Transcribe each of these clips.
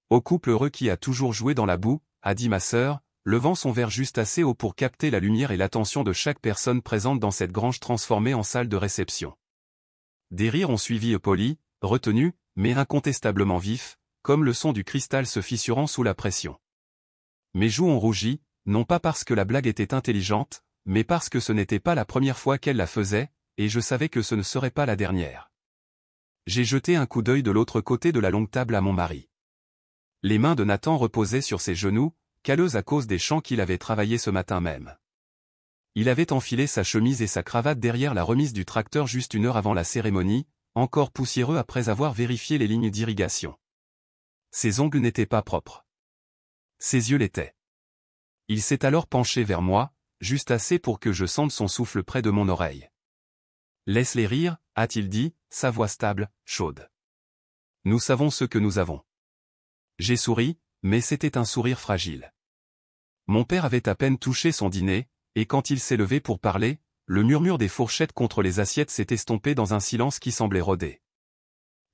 Au couple heureux qui a toujours joué dans la boue, a dit ma sœur, levant son verre juste assez haut pour capter la lumière et l'attention de chaque personne présente dans cette grange transformée en salle de réception. Des rires ont suivi polis, retenus, mais incontestablement vifs, comme le son du cristal se fissurant sous la pression. Mes joues ont rougi, non pas parce que la blague était intelligente, mais parce que ce n'était pas la première fois qu'elle la faisait, et je savais que ce ne serait pas la dernière. J'ai jeté un coup d'œil de l'autre côté de la longue table à mon mari. Les mains de Nathan reposaient sur ses genoux, calleuses à cause des chants qu'il avait travaillés ce matin même. Il avait enfilé sa chemise et sa cravate derrière la remise du tracteur juste 1 heure avant la cérémonie, encore poussiéreux après avoir vérifié les lignes d'irrigation. Ses ongles n'étaient pas propres. Ses yeux l'étaient. Il s'est alors penché vers moi, juste assez pour que je sente son souffle près de mon oreille. « Laisse-les rire », a-t-il dit, sa voix stable, chaude. « Nous savons ce que nous avons. » J'ai souri, mais c'était un sourire fragile. Mon père avait à peine touché son dîner, et quand il s'est levé pour parler, le murmure des fourchettes contre les assiettes s'est estompé dans un silence qui semblait rôder.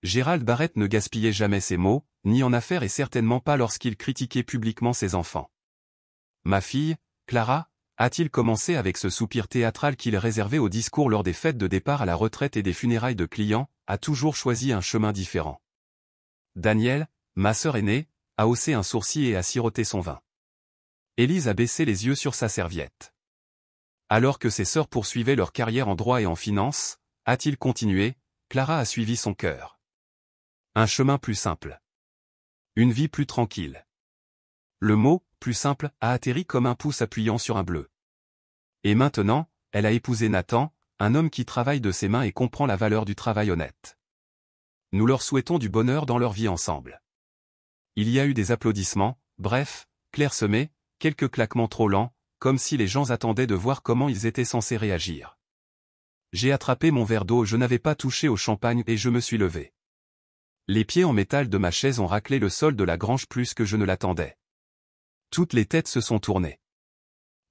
Gérald Barrett ne gaspillait jamais ses mots, ni en affaires et certainement pas lorsqu'il critiquait publiquement ses enfants. « Ma fille, Clara », a-t-il commencé avec ce soupir théâtral qu'il réservait au discours lors des fêtes de départ à la retraite et des funérailles de clients, a toujours choisi un chemin différent. Daniel, ma sœur aînée, a haussé un sourcil et a siroté son vin. Élise a baissé les yeux sur sa serviette. Alors que ses sœurs poursuivaient leur carrière en droit et en finance, a-t-il continué, Clara a suivi son cœur. Un chemin plus simple. Une vie plus tranquille. Le mot, plus simple, a atterri comme un pouce appuyant sur un bleu. Et maintenant, elle a épousé Nathan, un homme qui travaille de ses mains et comprend la valeur du travail honnête. Nous leur souhaitons du bonheur dans leur vie ensemble. Il y a eu des applaudissements, bref, clairsemés, quelques claquements trop lents, comme si les gens attendaient de voir comment ils étaient censés réagir. J'ai attrapé mon verre d'eau, je n'avais pas touché au champagne et je me suis levé. Les pieds en métal de ma chaise ont raclé le sol de la grange plus que je ne l'attendais. Toutes les têtes se sont tournées.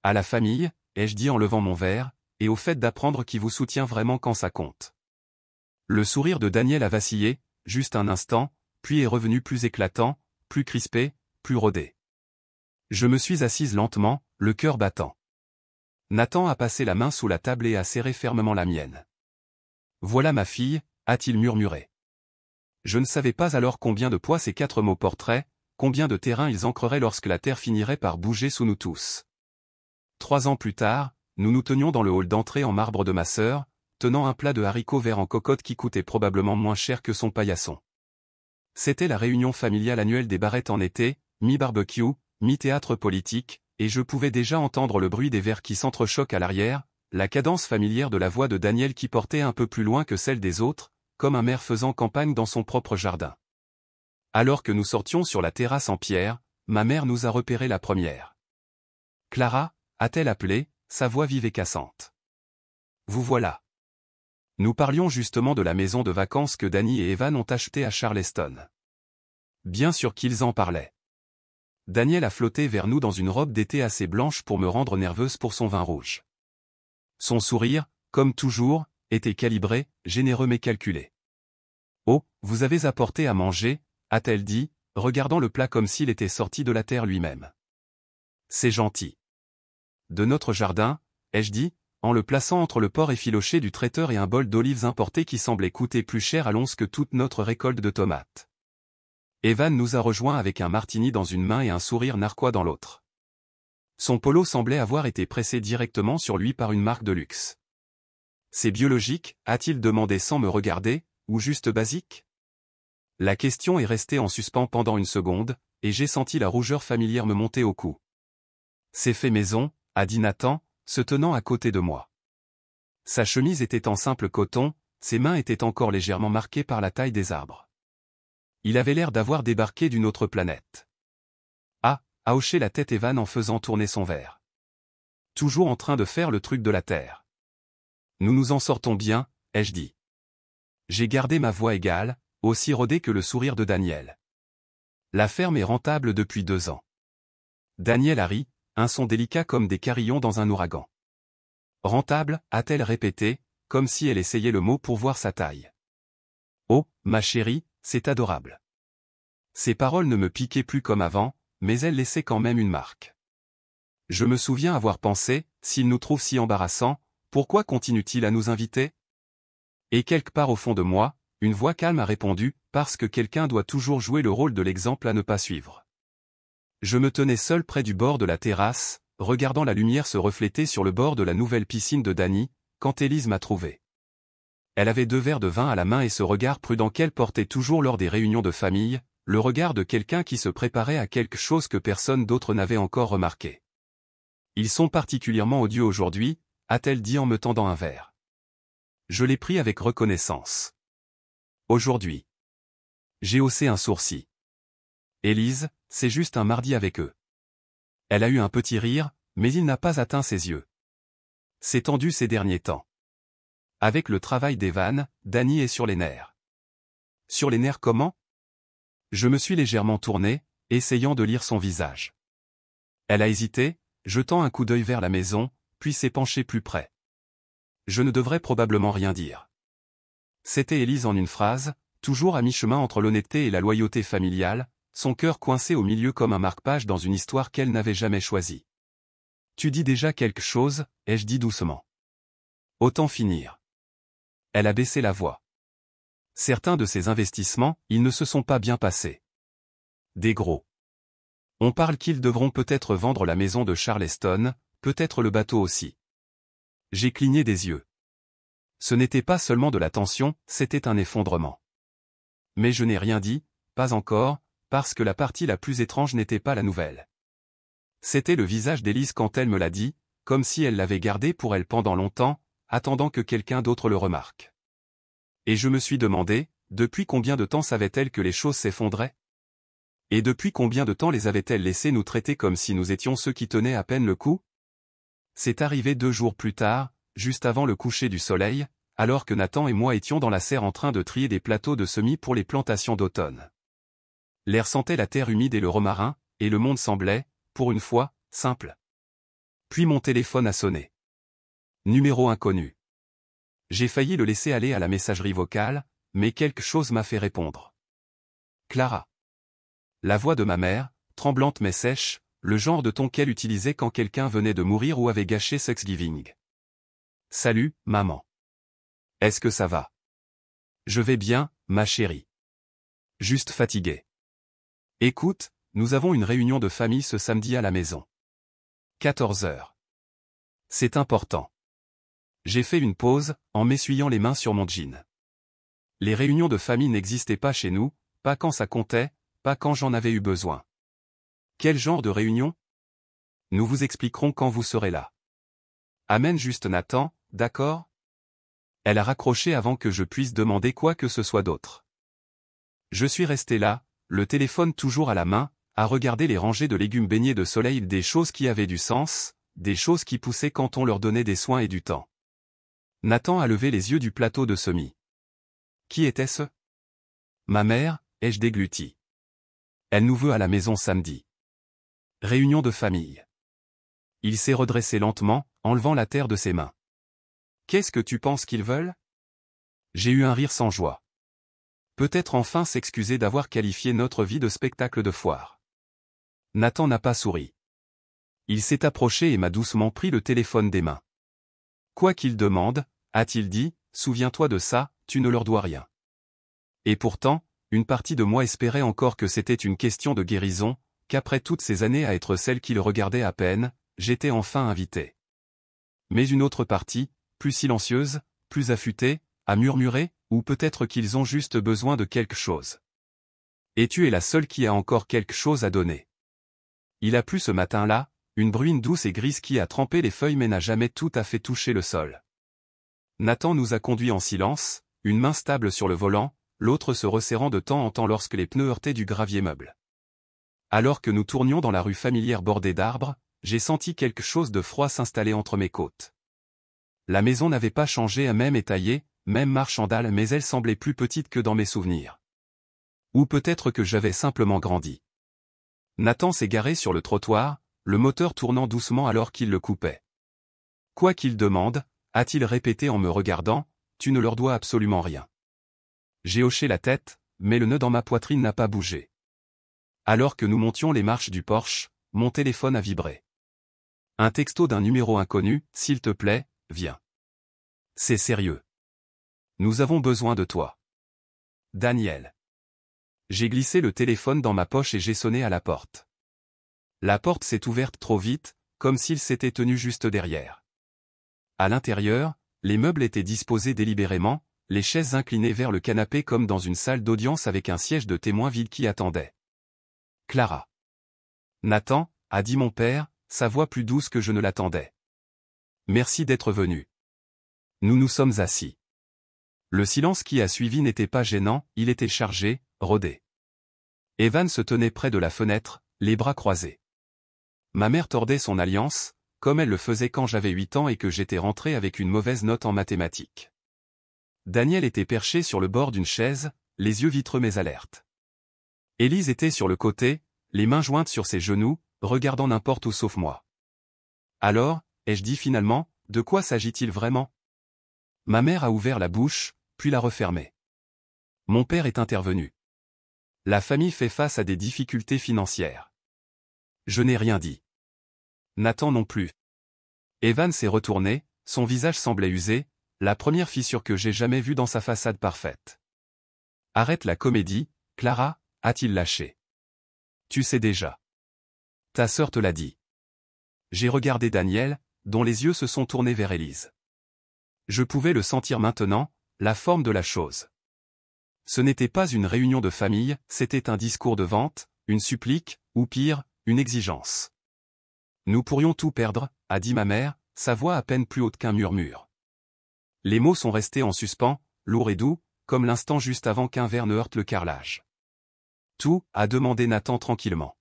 À la famille, ai-je dit en levant mon verre, et au fait d'apprendre qui vous soutient vraiment quand ça compte. Le sourire de Daniel a vacillé, juste un instant, puis est revenu plus éclatant, plus crispé, plus rodé. Je me suis assise lentement, le cœur battant. Nathan a passé la main sous la table et a serré fermement la mienne. « Voilà ma fille », a-t-il murmuré. Je ne savais pas alors combien de poids ces 4 mots porteraient, combien de terrain ils ancreraient lorsque la terre finirait par bouger sous nous tous. 3 ans plus tard, nous nous tenions dans le hall d'entrée en marbre de ma sœur, tenant un plat de haricots verts en cocotte qui coûtait probablement moins cher que son paillasson. C'était la réunion familiale annuelle des Barrett en été, mi-barbecue, mi-théâtre politique, et je pouvais déjà entendre le bruit des verres qui s'entrechoquent à l'arrière, la cadence familière de la voix de Daniel qui portait un peu plus loin que celle des autres, comme un maire faisant campagne dans son propre jardin. Alors que nous sortions sur la terrasse en pierre, ma mère nous a repérés la première. « Clara » a-t-elle appelé, sa voix vive et cassante. « Vous voilà. » Nous parlions justement de la maison de vacances que Danny et Evan ont achetée à Charleston. Bien sûr qu'ils en parlaient. Daniel a flotté vers nous dans une robe d'été assez blanche pour me rendre nerveuse pour son vin rouge. Son sourire, comme toujours, était calibré, généreux mais calculé. « Oh, vous avez apporté à manger » a-t-elle dit, regardant le plat comme s'il était sorti de la terre lui-même. « C'est gentil. »« De notre jardin » ai-je dit, en le plaçant entre le porc effiloché du traiteur et un bol d'olives importées qui semblait coûter plus cher à l'once que toute notre récolte de tomates. Evan nous a rejoints avec un martini dans une main et un sourire narquois dans l'autre. Son polo semblait avoir été pressé directement sur lui par une marque de luxe. « C'est biologique » a-t-il demandé sans me regarder, ou juste basique ? La question est restée en suspens pendant une seconde, et j'ai senti la rougeur familière me monter au cou. « C'est fait maison » a dit Nathan, se tenant à côté de moi. Sa chemise était en simple coton, ses mains étaient encore légèrement marquées par la taille des arbres. Il avait l'air d'avoir débarqué d'une autre planète. Ah, a hoché la tête Evan en faisant tourner son verre. Toujours en train de faire le truc de la terre. Nous nous en sortons bien, ai-je dit. J'ai gardé ma voix égale, aussi rodée que le sourire de Daniel. La ferme est rentable depuis 2 ans. Daniel a ri, un son délicat comme des carillons dans un ouragan. Rentable, a-t-elle répété, comme si elle essayait le mot pour voir sa taille. Oh, ma chérie, c'est adorable. Ses paroles ne me piquaient plus comme avant, mais elles laissaient quand même une marque. Je me souviens avoir pensé, s'il nous trouve si embarrassants, pourquoi continue-t-il à nous inviter? Et quelque part au fond de moi, une voix calme a répondu, parce que quelqu'un doit toujours jouer le rôle de l'exemple à ne pas suivre. Je me tenais seul près du bord de la terrasse, regardant la lumière se refléter sur le bord de la nouvelle piscine de Danny, quand Élise m'a trouvé. Elle avait 2 verres de vin à la main et ce regard prudent qu'elle portait toujours lors des réunions de famille, le regard de quelqu'un qui se préparait à quelque chose que personne d'autre n'avait encore remarqué. Ils sont particulièrement odieux aujourd'hui, a-t-elle dit en me tendant un verre. Je l'ai pris avec reconnaissance. Aujourd'hui. J'ai haussé un sourcil. Élise, c'est juste un mardi avec eux. Elle a eu un petit rire, mais il n'a pas atteint ses yeux. C'est tendu ces derniers temps. Avec le travail d'Evan, Danny est sur les nerfs. Sur les nerfs comment? Je me suis légèrement tourné, essayant de lire son visage. Elle a hésité, jetant un coup d'œil vers la maison, puis s'est penchée plus près. Je ne devrais probablement rien dire. C'était Élise en une phrase, toujours à mi-chemin entre l'honnêteté et la loyauté familiale, son cœur coincé au milieu comme un marque-page dans une histoire qu'elle n'avait jamais choisie. Tu dis déjà quelque chose, ai-je dit doucement. Autant finir. Elle a baissé la voix. Certains de ces investissements, ils ne se sont pas bien passés. Des gros. On parle qu'ils devront peut-être vendre la maison de Charleston, peut-être le bateau aussi. J'ai cligné des yeux. Ce n'était pas seulement de la tension, c'était un effondrement. Mais je n'ai rien dit, pas encore, parce que la partie la plus étrange n'était pas la nouvelle. C'était le visage d'Élise quand elle me l'a dit, comme si elle l'avait gardé pour elle pendant longtemps, attendant que quelqu'un d'autre le remarque. Et je me suis demandé, depuis combien de temps savait-elle que les choses s'effondraient? Et depuis combien de temps les avait-elle laissés nous traiter comme si nous étions ceux qui tenaient à peine le coup? C'est arrivé 2 jours plus tard, juste avant le coucher du soleil, alors que Nathan et moi étions dans la serre en train de trier des plateaux de semis pour les plantations d'automne. L'air sentait la terre humide et le romarin, et le monde semblait, pour une fois, simple. Puis mon téléphone a sonné. Numéro inconnu. J'ai failli le laisser aller à la messagerie vocale, mais quelque chose m'a fait répondre. Clara. La voix de ma mère, tremblante mais sèche, le genre de ton qu'elle utilisait quand quelqu'un venait de mourir ou avait gâché Thanksgiving. Salut, maman. Est-ce que ça va? Je vais bien, ma chérie. Juste fatigué. Écoute, nous avons une réunion de famille ce samedi à la maison. 14 heures. C'est important. J'ai fait une pause, en m'essuyant les mains sur mon jean. Les réunions de famille n'existaient pas chez nous, pas quand ça comptait, pas quand j'en avais eu besoin. Quel genre de réunion? Nous vous expliquerons quand vous serez là. Amène juste Nathan, d'accord? Elle a raccroché avant que je puisse demander quoi que ce soit d'autre. Je suis resté là, le téléphone toujours à la main, à regarder les rangées de légumes baignés de soleil, des choses qui avaient du sens, des choses qui poussaient quand on leur donnait des soins et du temps. Nathan a levé les yeux du plateau de semis. Qui était-ce? Ma mère, ai-je dégluti. Elle nous veut à la maison samedi. Réunion de famille. Il s'est redressé lentement, enlevant la terre de ses mains. Qu'est-ce que tu penses qu'ils veulent? J'ai eu un rire sans joie. Peut-être enfin s'excuser d'avoir qualifié notre vie de spectacle de foire. Nathan n'a pas souri. Il s'est approché et m'a doucement pris le téléphone des mains. Quoi qu'il demande, a-t-il dit, souviens-toi de ça, tu ne leur dois rien. Et pourtant, une partie de moi espérait encore que c'était une question de guérison, qu'après toutes ces années à être celle qui le regardait à peine, j'étais enfin invité. Mais une autre partie, plus silencieuse, plus affûtée, a murmuré, ou peut-être qu'ils ont juste besoin de quelque chose. Et tu es la seule qui a encore quelque chose à donner. Il a plu ce matin-là, une bruine douce et grise qui a trempé les feuilles mais n'a jamais tout à fait touché le sol. Nathan nous a conduits en silence, une main stable sur le volant, l'autre se resserrant de temps en temps lorsque les pneus heurtaient du gravier meuble. Alors que nous tournions dans la rue familière bordée d'arbres, j'ai senti quelque chose de froid s'installer entre mes côtes. La maison n'avait pas changé à même étaillée, même marchandale, mais elle semblait plus petite que dans mes souvenirs. Ou peut-être que j'avais simplement grandi. Nathan s'est garé sur le trottoir, le moteur tournant doucement alors qu'il le coupait. Quoi qu'il demande, a-t-il répété en me regardant, tu ne leur dois absolument rien. J'ai hoché la tête, mais le nœud dans ma poitrine n'a pas bougé. Alors que nous montions les marches du Porsche, mon téléphone a vibré. Un texto d'un numéro inconnu, s'il te plaît, viens. C'est sérieux. Nous avons besoin de toi. Daniel. J'ai glissé le téléphone dans ma poche et j'ai sonné à la porte. La porte s'est ouverte trop vite, comme s'il s'était tenu juste derrière. À l'intérieur, les meubles étaient disposés délibérément, les chaises inclinées vers le canapé comme dans une salle d'audience avec un siège de témoin vide qui attendait. Clara. Nathan, a dit mon père, sa voix plus douce que je ne l'attendais. Merci d'être venu. Nous nous sommes assis. Le silence qui a suivi n'était pas gênant, il était chargé, rodé. Evan se tenait près de la fenêtre, les bras croisés. Ma mère tordait son alliance, comme elle le faisait quand j'avais 8 ans et que j'étais rentré avec une mauvaise note en mathématiques. Daniel était perché sur le bord d'une chaise, les yeux vitreux mais alertes. Élise était sur le côté, les mains jointes sur ses genoux, regardant n'importe où sauf moi. Alors, ai-je dit finalement, de quoi s'agit-il vraiment? Ma mère a ouvert la bouche, puis l'a refermée. Mon père est intervenu. La famille fait face à des difficultés financières. Je n'ai rien dit. Nathan non plus. Evan s'est retourné, son visage semblait usé, la première fissure que j'ai jamais vue dans sa façade parfaite. Arrête la comédie, Clara, a-t-il lâché. Tu sais déjà. Ta sœur te l'a dit. J'ai regardé Daniel, dont les yeux se sont tournés vers Élise. Je pouvais le sentir maintenant, la forme de la chose. Ce n'était pas une réunion de famille, c'était un discours de vente, une supplique, ou pire, une exigence. Nous pourrions tout perdre, a dit ma mère, sa voix à peine plus haute qu'un murmure. Les mots sont restés en suspens, lourds et doux, comme l'instant juste avant qu'un verre ne heurte le carrelage. Tout, a demandé Nathan tranquillement.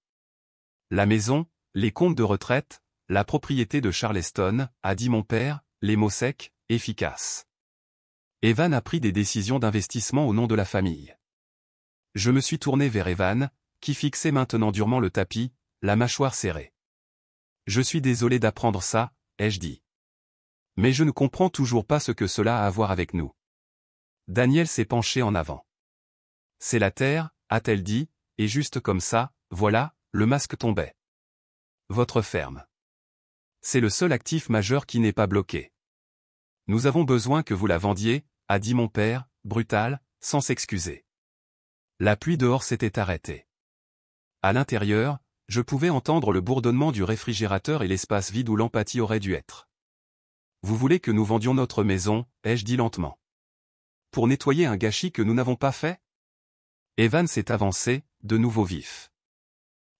La maison, les comptes de retraite, la propriété de Charleston, a dit mon père, les mots secs, efficaces. Evan a pris des décisions d'investissement au nom de la famille. Je me suis tourné vers Evan, qui fixait maintenant durement le tapis, la mâchoire serrée. Je suis désolé d'apprendre ça, ai-je dit. Mais je ne comprends toujours pas ce que cela a à voir avec nous. Daniel s'est penché en avant. C'est la terre, a-t-elle dit, et juste comme ça, voilà, le masque tombait. Votre ferme. C'est le seul actif majeur qui n'est pas bloqué. Nous avons besoin que vous la vendiez, a dit mon père, brutal, sans s'excuser. La pluie dehors s'était arrêtée. À l'intérieur, je pouvais entendre le bourdonnement du réfrigérateur et l'espace vide où l'empathie aurait dû être. Vous voulez que nous vendions notre maison, ai-je dit lentement. Pour nettoyer un gâchis que nous n'avons pas fait? Evan s'est avancé, de nouveau vif.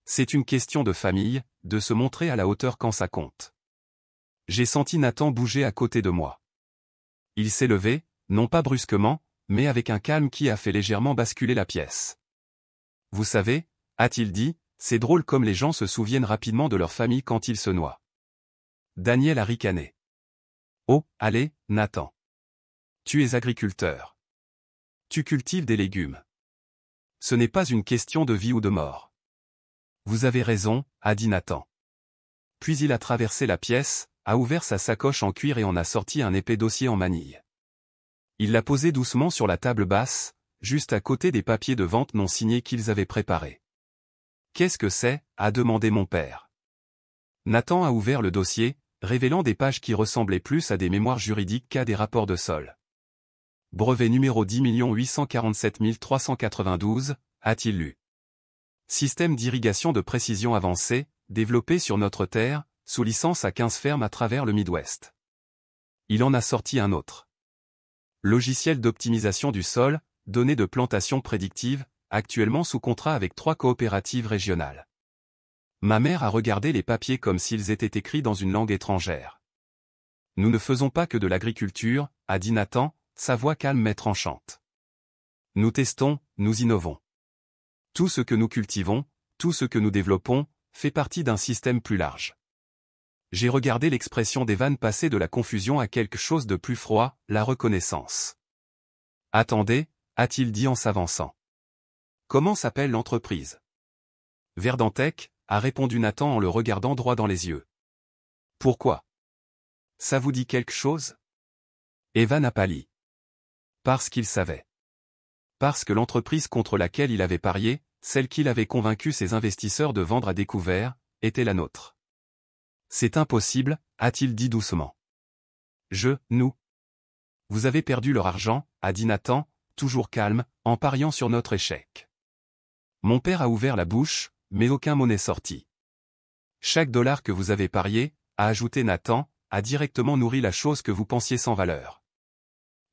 C'est une question de famille, de se montrer à la hauteur quand ça compte. J'ai senti Nathan bouger à côté de moi. Il s'est levé, non pas brusquement, mais avec un calme qui a fait légèrement basculer la pièce. Vous savez, a-t-il dit, c'est drôle comme les gens se souviennent rapidement de leur famille quand ils se noient. Daniel a ricané. Oh, allez, Nathan. Tu es agriculteur. Tu cultives des légumes. Ce n'est pas une question de vie ou de mort. Vous avez raison, a dit Nathan. Puis il a traversé la pièce, a ouvert sa sacoche en cuir et en a sorti un épais dossier en manille. Il l'a posé doucement sur la table basse, juste à côté des papiers de vente non signés qu'ils avaient préparés. Qu'est-ce que c'est? A demandé mon père. Nathan a ouvert le dossier, révélant des pages qui ressemblaient plus à des mémoires juridiques qu'à des rapports de sol. Brevet numéro 10 847 392, a-t-il lu. Système d'irrigation de précision avancée, développé sur notre terre, sous licence à 15 fermes à travers le Midwest. Il en a sorti un autre. Logiciel d'optimisation du sol, données de plantation prédictive, actuellement sous contrat avec 3 coopératives régionales. Ma mère a regardé les papiers comme s'ils étaient écrits dans une langue étrangère. Nous ne faisons pas que de l'agriculture, a dit Nathan, sa voix calme mais tranchante. Nous testons, nous innovons. Tout ce que nous cultivons, tout ce que nous développons, fait partie d'un système plus large. J'ai regardé l'expression d'Evan passer de la confusion à quelque chose de plus froid, la reconnaissance. Attendez, a-t-il dit en s'avançant. Comment s'appelle l'entreprise? Verdantech, a répondu Nathan en le regardant droit dans les yeux. Pourquoi? Ça vous dit quelque chose? Evan a pâli. Parce qu'il savait. Parce que l'entreprise contre laquelle il avait parié, celle qu'il avait convaincu ses investisseurs de vendre à découvert, était la nôtre. C'est impossible, a-t-il dit doucement. Nous. Vous avez perdu leur argent, a dit Nathan, toujours calme, en pariant sur notre échec. Mon père a ouvert la bouche, mais aucun mot n'est sorti. Chaque dollar que vous avez parié, a ajouté Nathan, a directement nourri la chose que vous pensiez sans valeur.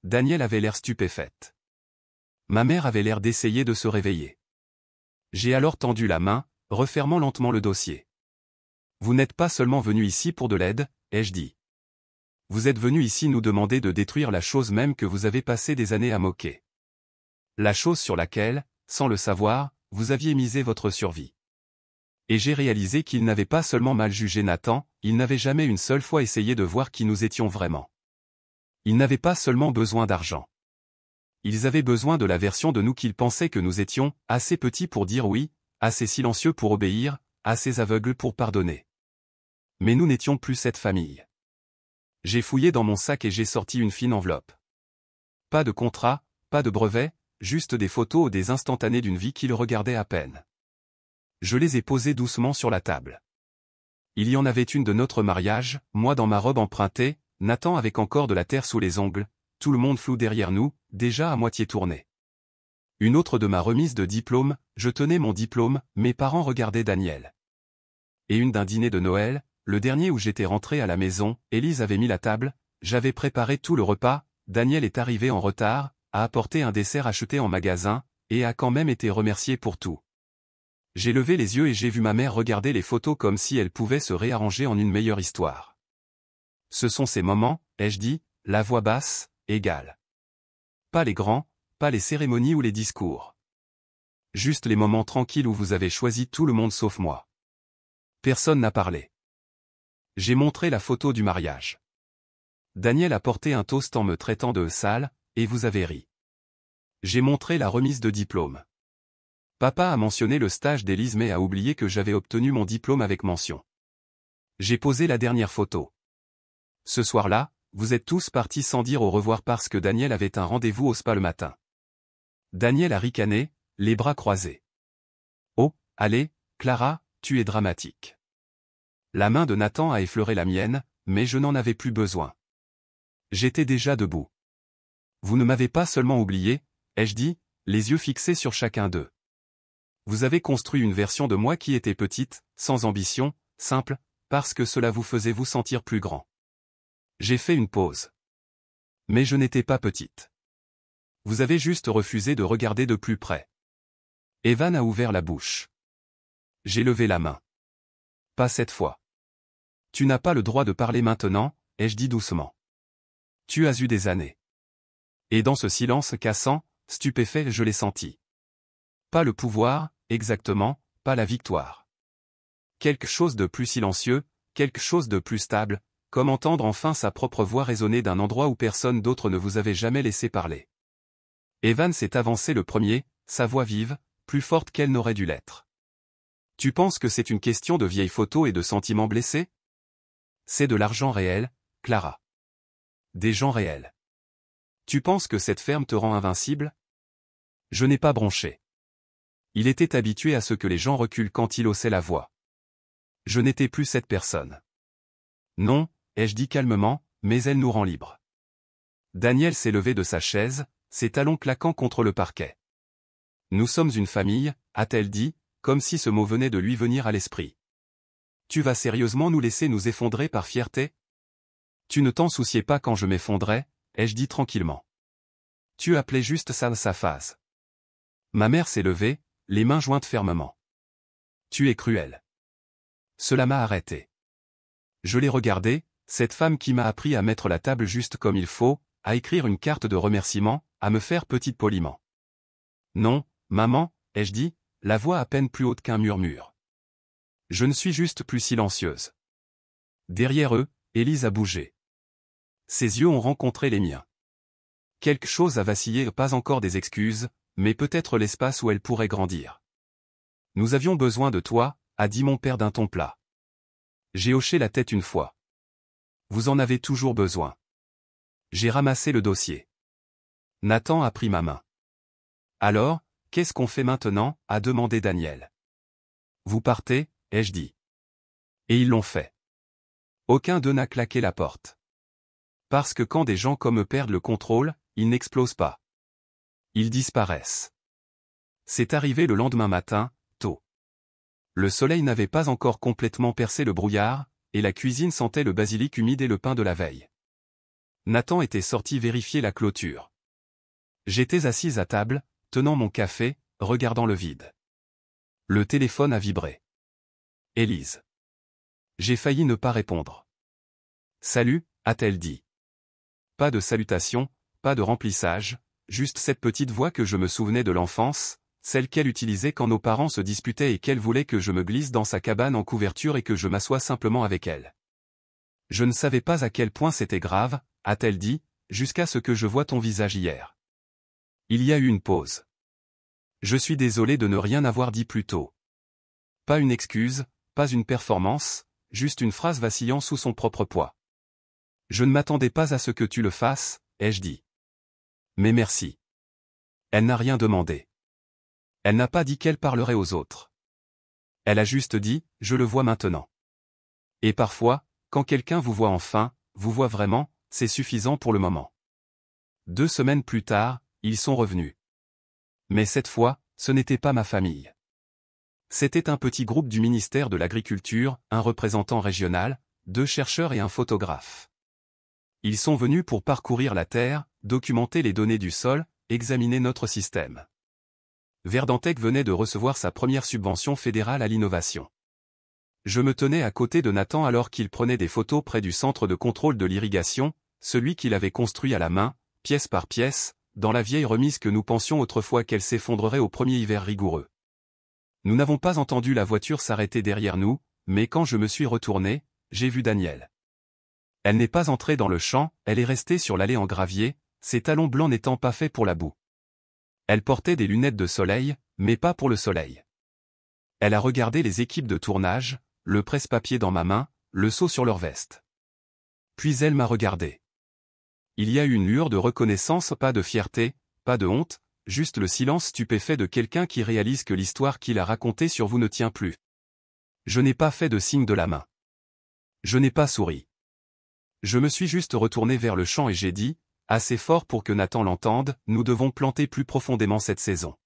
Daniel avait l'air stupéfaite. Ma mère avait l'air d'essayer de se réveiller. J'ai alors tendu la main, refermant lentement le dossier. Vous n'êtes pas seulement venu ici pour de l'aide, ai-je dit. Vous êtes venu ici nous demander de détruire la chose même que vous avez passé des années à moquer. La chose sur laquelle, sans le savoir, vous aviez misé votre survie. Et j'ai réalisé qu'il n'avait pas seulement mal jugé Nathan, il n'avait jamais une seule fois essayé de voir qui nous étions vraiment. Ils n'avaient pas seulement besoin d'argent. Ils avaient besoin de la version de nous qu'ils pensaient que nous étions, assez petits pour dire oui, assez silencieux pour obéir, assez aveugles pour pardonner. Mais nous n'étions plus cette famille. J'ai fouillé dans mon sac et j'ai sorti une fine enveloppe. Pas de contrat, pas de brevet, juste des photos ou des instantanés d'une vie qu'ils regardaient à peine. Je les ai posées doucement sur la table. Il y en avait une de notre mariage, moi dans ma robe empruntée, Nathan avec encore de la terre sous les ongles, tout le monde flou derrière nous, déjà à moitié tourné. Une autre de ma remise de diplôme, je tenais mon diplôme, mes parents regardaient Daniel. Et une d'un dîner de Noël, le dernier où j'étais rentré à la maison, Élise avait mis la table, j'avais préparé tout le repas, Daniel est arrivé en retard, a apporté un dessert acheté en magasin, et a quand même été remercié pour tout. J'ai levé les yeux et j'ai vu ma mère regarder les photos comme si elle pouvait se réarranger en une meilleure histoire. Ce sont ces moments, ai-je dit, la voix basse, égale. Pas les grands, pas les cérémonies ou les discours. Juste les moments tranquilles où vous avez choisi tout le monde sauf moi. Personne n'a parlé. J'ai montré la photo du mariage. Daniel a porté un toast en me traitant de sale, et vous avez ri. J'ai montré la remise de diplôme. Papa a mentionné le stage d'Élise mais a oublié que j'avais obtenu mon diplôme avec mention. J'ai posé la dernière photo. Ce soir-là, vous êtes tous partis sans dire au revoir parce que Daniel avait un rendez-vous au spa le matin. Daniel a ricané, les bras croisés. Oh, allez, Clara, tu es dramatique. La main de Nathan a effleuré la mienne, mais je n'en avais plus besoin. J'étais déjà debout. Vous ne m'avez pas seulement oublié, ai-je dit, les yeux fixés sur chacun d'eux. Vous avez construit une version de moi qui était petite, sans ambition, simple, parce que cela vous faisait vous sentir plus grand. J'ai fait une pause. Mais je n'étais pas petite. Vous avez juste refusé de regarder de plus près. Evan a ouvert la bouche. J'ai levé la main. Pas cette fois. Tu n'as pas le droit de parler maintenant, ai-je dit doucement. Tu as eu des années. Et dans ce silence cassant, stupéfait je l'ai senti. Pas le pouvoir, exactement, pas la victoire. Quelque chose de plus silencieux, quelque chose de plus stable, comme entendre enfin sa propre voix résonner d'un endroit où personne d'autre ne vous avait jamais laissé parler. Evan s'est avancé le premier, sa voix vive, plus forte qu'elle n'aurait dû l'être. Tu penses que c'est une question de vieilles photos et de sentiments blessés? C'est de l'argent réel, Clara. Des gens réels. Tu penses que cette ferme te rend invincible? Je n'ai pas bronché. Il était habitué à ce que les gens reculent quand il haussait la voix. Je n'étais plus cette personne. Non, ai-je dit calmement, mais elle nous rend libres. Daniel s'est levé de sa chaise, ses talons claquant contre le parquet. Nous sommes une famille, a-t-elle dit, comme si ce mot venait de lui venir à l'esprit. Tu vas sérieusement nous laisser nous effondrer par fierté? Tu ne t'en souciais pas quand je m'effondrais, ai-je dit tranquillement. Tu appelais juste ça sa phase. Ma mère s'est levée, les mains jointes fermement. Tu es cruel. Cela m'a arrêté. Je l'ai regardée, cette femme qui m'a appris à mettre la table juste comme il faut, à écrire une carte de remerciement, à me faire petite poliment. Non, maman, ai-je dit, la voix à peine plus haute qu'un murmure. Je ne suis juste plus silencieuse. Derrière eux, Élise a bougé. Ses yeux ont rencontré les miens. Quelque chose a vacillé, pas encore des excuses, mais peut-être l'espace où elle pourrait grandir. Nous avions besoin de toi, a dit mon père d'un ton plat. J'ai hoché la tête une fois. Vous en avez toujours besoin. J'ai ramassé le dossier. Nathan a pris ma main. Alors, qu'est-ce qu'on fait maintenant, a demandé Daniel. Vous partez, ai-je dit. Et ils l'ont fait. Aucun d'eux n'a claqué la porte. Parce que quand des gens comme eux perdent le contrôle, ils n'explosent pas. Ils disparaissent. C'est arrivé le lendemain matin, tôt. Le soleil n'avait pas encore complètement percé le brouillard, et la cuisine sentait le basilic humide et le pain de la veille. Nathan était sorti vérifier la clôture. J'étais assise à table, tenant mon café, regardant le vide. Le téléphone a vibré. Élise. J'ai failli ne pas répondre. Salut, a-t-elle dit. Pas de salutation, pas de remplissage, juste cette petite voix que je me souvenais de l'enfance, celle qu'elle utilisait quand nos parents se disputaient et qu'elle voulait que je me glisse dans sa cabane en couverture et que je m'assoie simplement avec elle. Je ne savais pas à quel point c'était grave, a-t-elle dit, jusqu'à ce que je voie ton visage hier. Il y a eu une pause. Je suis désolé de ne rien avoir dit plus tôt. Pas une excuse, pas une performance, juste une phrase vacillant sous son propre poids. Je ne m'attendais pas à ce que tu le fasses, ai-je dit. Mais merci. Elle n'a rien demandé. Elle n'a pas dit qu'elle parlerait aux autres. Elle a juste dit, je le vois maintenant. Et parfois, quand quelqu'un vous voit enfin, vous voit vraiment, c'est suffisant pour le moment. 2 semaines plus tard, ils sont revenus. Mais cette fois, ce n'était pas ma famille. C'était un petit groupe du ministère de l'Agriculture, un représentant régional, 2 chercheurs et un photographe. Ils sont venus pour parcourir la terre, documenter les données du sol, examiner notre système. Verdantech venait de recevoir sa première subvention fédérale à l'innovation. Je me tenais à côté de Nathan alors qu'il prenait des photos près du centre de contrôle de l'irrigation, celui qu'il avait construit à la main, pièce par pièce, dans la vieille remise que nous pensions autrefois qu'elle s'effondrerait au premier hiver rigoureux. Nous n'avons pas entendu la voiture s'arrêter derrière nous, mais quand je me suis retourné, j'ai vu Daniel. Elle n'est pas entrée dans le champ, elle est restée sur l'allée en gravier, ses talons blancs n'étant pas faits pour la boue. Elle portait des lunettes de soleil, mais pas pour le soleil. Elle a regardé les équipes de tournage, le presse-papier dans ma main, le seau sur leur veste. Puis elle m'a regardé. Il y a eu une lueur de reconnaissance, pas de fierté, pas de honte, juste le silence stupéfait de quelqu'un qui réalise que l'histoire qu'il a racontée sur vous ne tient plus. Je n'ai pas fait de signe de la main. Je n'ai pas souri. Je me suis juste retourné vers le champ et j'ai dit, assez fort pour que Nathan l'entende, nous devons planter plus profondément cette saison.